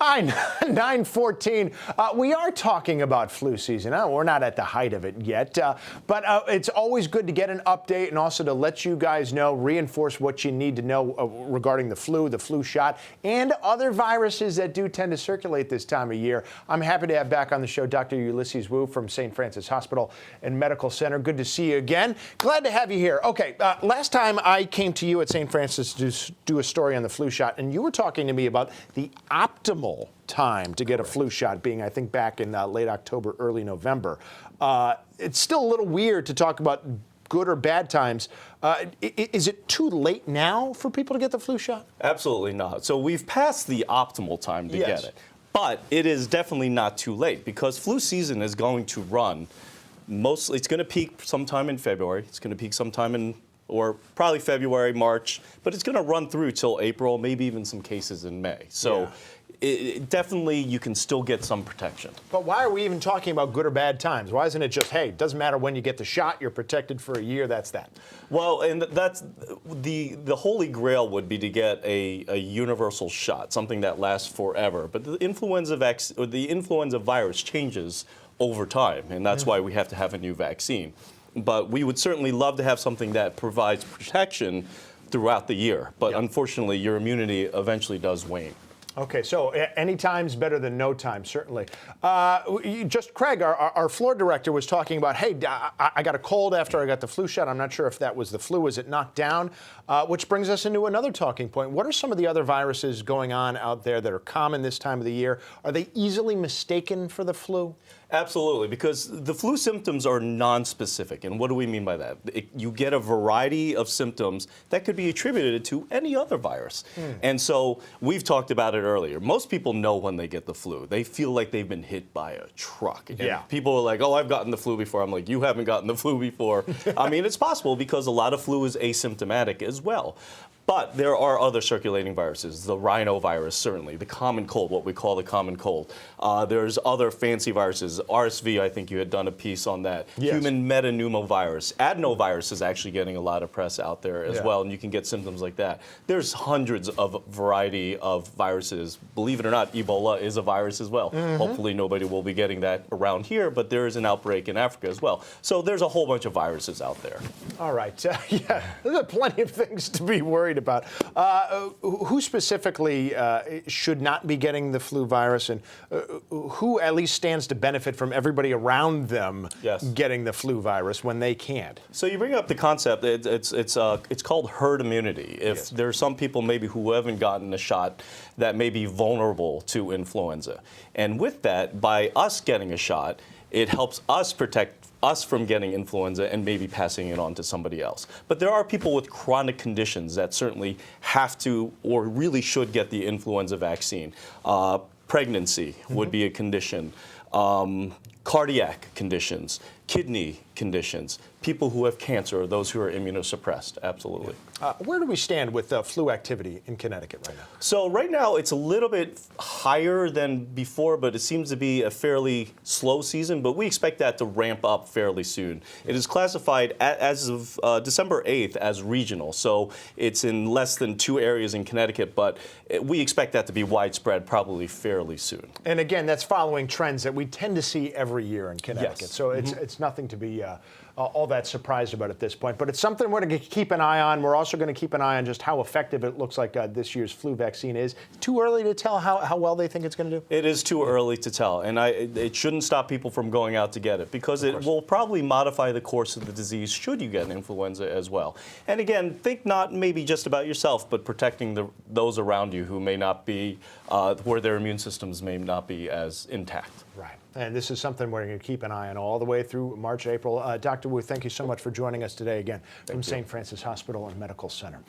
Hi, 9:14. We are talking about flu season. We're not at the height of it yet, but it's always good to get an update and also to let you guys know, reinforce what you need to know regarding the flu shot, and other viruses that do tend to circulate this time of year. I'm happy to have back on the show Dr. Ulysses Wu from St. Francis Hospital and Medical Center. Good to see you again. Glad to have you here. Okay, last time I came to you at St. Francis to do a story on the flu shot, and you were talking to me about the optimal time to get a flu shot being, I think, back in late October, early November. It's still a little weird to talk about good or bad times. Is it too late now for people to get the flu shot? Absolutely not. So we've passed the optimal time to get it. But it is definitely not too late because flu season is going to run mostly, it's going to peak sometime in February. It's going to peak sometime in, or probably February, March, but it's going to run through till April, maybe even some cases in May. So definitely you can still get some protection. But why are we even talking about good or bad times? Why isn't it just, hey, it doesn't matter when you get the shot, you're protected for a year, that's that? Well, and that's the holy grail would be to get a universal shot, something that lasts forever. But the influenza virus changes over time, and that's why we have to have a new vaccine. But we would certainly love to have something that provides protection throughout the year. But unfortunately, your immunity eventually does wane. Okay, so any time's better than no time, certainly. Just Craig, our floor director, was talking about, hey, I got a cold after I got the flu shot. I'm not sure if that was the flu. Was it knocked down? Which brings us into another talking point. What are some of the other viruses going on out there that are common this time of the year? Are they easily mistaken for the flu? Absolutely, because the flu symptoms are nonspecific. And what do we mean by that? You get a variety of symptoms that could be attributed to any other virus. And so we've talked about it earlier. Most people know when they get the flu. They feel like they've been hit by a truck. And people are like, oh, I've gotten the flu before. I'm like, you haven't gotten the flu before. I mean, it's possible because a lot of flu is asymptomatic as well. But there are other circulating viruses, the rhinovirus, certainly, the common cold, what we call the common cold. There's other fancy viruses. RSV, I think you had done a piece on that. Human metapneumovirus. Adenovirus is actually getting a lot of press out there as well, and you can get symptoms like that. There's hundreds of variety of viruses. Believe it or not, Ebola is a virus as well. Hopefully nobody will be getting that around here, but there is an outbreak in Africa as well. So there's a whole bunch of viruses out there. All right. There's plenty of things to be worried about. Who specifically should not be getting the flu virus, and who at least stands to benefit from everybody around them getting the flu virus when they can't? So you bring up the concept. It's called herd immunity. If there's some people maybe who haven't gotten a shot that may be vulnerable to influenza, and with that, by us getting a shot, it helps us protect us from getting influenza and maybe passing it on to somebody else. But there are people with chronic conditions that certainly have to or really should get the influenza vaccine. Pregnancy would be a condition. Cardiac conditions, kidney conditions, people who have cancer, or those who are immunosuppressed, absolutely. Where do we stand with flu activity in Connecticut right now? So right now it's a little bit higher than before, but it seems to be a fairly slow season, but we expect that to ramp up fairly soon. It is classified as of December 8th as regional, so it's in less than 2 areas in Connecticut, but we expect that to be widespread probably fairly soon. And again, that's following trends that we tend to see every year in Connecticut, so it's nothing to be all that surprised about at this point. But it's something we're going to keep an eye on. We're also going to keep an eye on just how effective it looks like this year's flu vaccine is. Too early to tell how well they think it's going to do? It is too early to tell, and it shouldn't stop people from going out to get it because it will probably modify the course of the disease should you get an influenza as well. And again, think not maybe just about yourself, but protecting those around you who may not be, where their immune systems may not be as intact. Right. And this is something we're going to keep an eye on all the way through March, April. Dr. Wu, thank you so much for joining us today again from St. Francis Hospital and Medical Center.